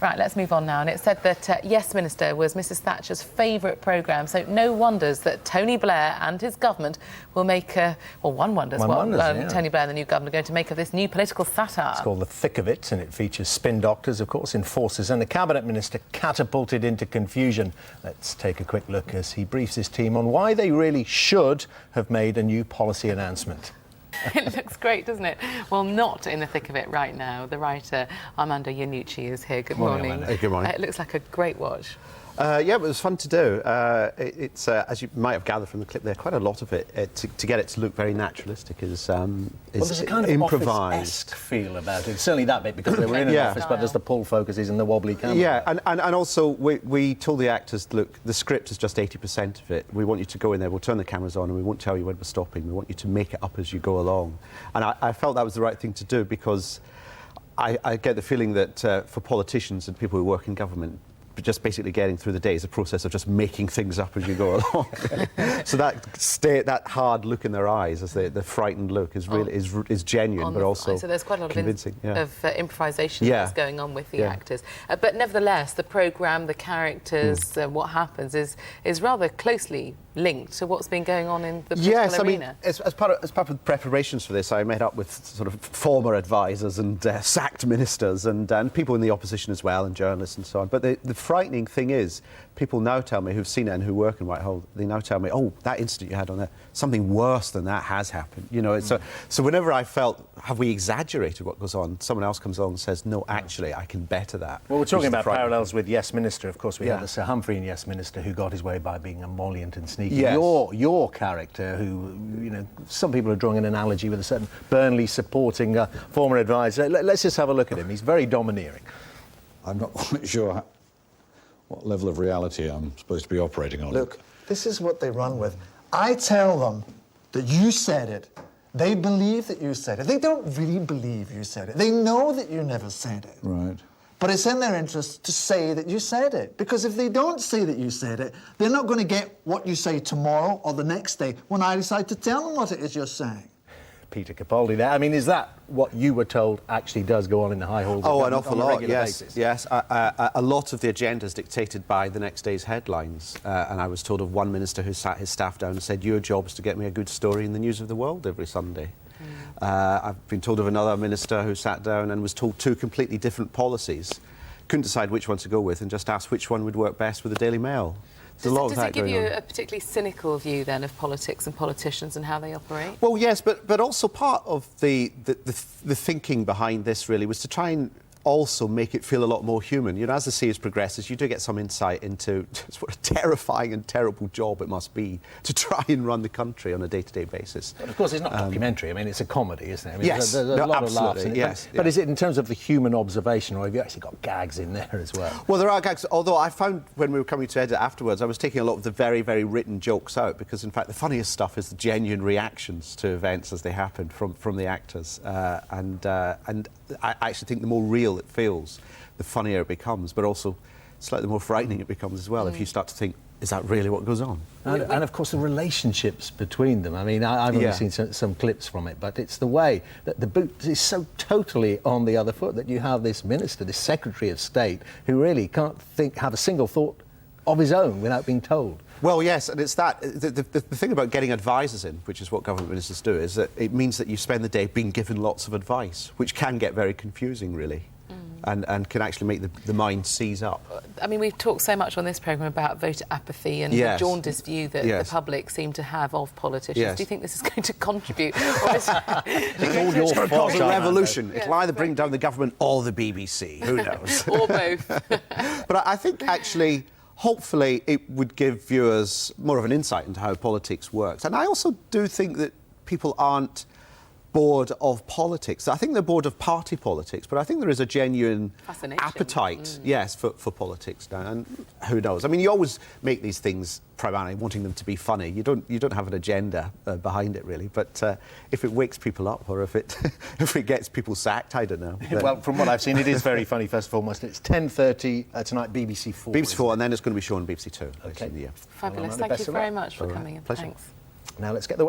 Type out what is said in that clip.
Right, let's move on now. And it said that Yes Minister was Mrs Thatcher's favourite programme, so no wonders that Tony Blair and his government will make one wonders yeah. Tony Blair and the new government are going to make of this new political satire. It's called The Thick of It, and it features spin doctors, of course, enforcers and the Cabinet Minister catapulted into confusion. Let's take a quick look as he briefs his team on why they really should have made a new policy announcement. It looks great, doesn't it? Well, not in the thick of it right now. The writer Armando Iannucci is here. Good morning. Hey, good morning. It looks like a great watch. Yeah, it was fun to do. It's as you might have gathered from the clip there, quite a lot of it to get it to look very naturalistic is there's a kind of improvised office-esque feel about it. Certainly that bit because they were in an office, but there's the pull focuses and the wobbly camera. Yeah, and also we told the actors, look, the script is just 80% of it. We want you to go in there, we'll turn the cameras on and we won't tell you when we're stopping. We want you to make it up as you go along. And I felt that was the right thing to do because I get the feeling that for politicians and people who work in government, just basically getting through the day is a process of just making things up as you go along. So that hard look in their eyes, as the frightened look, is really is genuine, but also so there's quite a lot convincing, of improvisation that's going on with the actors. But nevertheless, the programme, the characters, what happens is rather closely linked to what's been going on in the political arena. As part of the preparations for this, I met up with sort of former advisors and sacked ministers and people in the opposition as well, and journalists and so on. But the frightening thing is, people now tell me, who've seen it and who work in Whitehall, they now tell me, oh, that incident you had on there, something worse than that has happened. You know, so whenever I felt, have we exaggerated what goes on, someone else comes along and says, no, actually, I can better that. Well, we're talking about parallels with Yes Minister. Of course, we had the Sir Humphrey in Yes Minister who got his way by being emollient and sneaky. Yes. Your character, who, you know, some people are drawing an analogy with a certain Burnley supporting former advisor. Let's just have a look at him. He's very domineering. I'm not quite sure what level of reality I'm supposed to be operating on. Look, this is what they run with. I tell them that you said it. They believe that you said it. They don't really believe you said it. They know that you never said it. Right. But it's in their interest to say that you said it. Because if they don't say that you said it, they're not going to get what you say tomorrow or the next day when I decide to tell them what it is you're saying. Peter Capaldi there. I mean, is that what you were told actually does go on in the high halls? Oh, an awful lot, yes. Basis? Yes, a lot of the agenda is dictated by the next day's headlines. And I was told of one minister who sat his staff down and said, your job is to get me a good story in the News of the World every Sunday. I've been told of another minister who sat down and was told two completely different policies, couldn't decide which one to go with and just asked which one would work best with the Daily Mail. Does it give you a particularly cynical view, then, of politics and politicians and how they operate? Well, yes, but also part of the thinking behind this, really, was to try and also make it feel a lot more human. You know, as the series progresses, you do get some insight into just what a terrifying and terrible job it must be to try and run the country on a day-to-day basis. But of course, it's not documentary. I mean, it's a comedy, isn't it? I mean, yes, there's a lot of laughs in it. Yes, but is it in terms of the human observation, or have you actually got gags in there as well? Well, there are gags, although I found when we were coming to edit afterwards, I was taking a lot of the very, very written jokes out, because, in fact, the funniest stuff is the genuine reactions to events as they happen from the actors. And I actually think the more real it feels, the funnier it becomes, but also slightly more frightening it becomes as well if you start to think, is that really what goes on? And of course, the relationships between them. I mean, I've only seen some clips from it, but it's the way that the boot is so totally on the other foot that you have this minister, this Secretary of State, who really can't have a single thought of his own without being told. Well, yes, and it's that. The thing about getting advisors in, which is what government ministers do, is that it means that you spend the day being given lots of advice, which can get very confusing, really, and can actually make the mind seize up. I mean, we've talked so much on this programme about voter apathy and the jaundiced view that the public seem to have of politicians. Do you think this is going to contribute? Or is it's going to cause a revolution. It'll either bring down the government or the BBC. Who knows? Or both. But I think, actually, hopefully it would give viewers more of an insight into how politics works. And I also do think that people aren't bored of politics. I think they're bored of party politics, but I think there is a genuine appetite, yes, for politics now. And who knows? I mean, you always make these things primarily wanting them to be funny. You don't have an agenda behind it, really. But if it wakes people up, or if it if it gets people sacked, I don't know. Well, from what I've seen, it is very funny. First and foremost, it's 10:30 tonight, BBC 4. BBC 4, and then it's going to be shown on BBC 2. Okay. Yeah. Fabulous. Thank you very much for coming in. Pleasure. Thanks. Now let's get the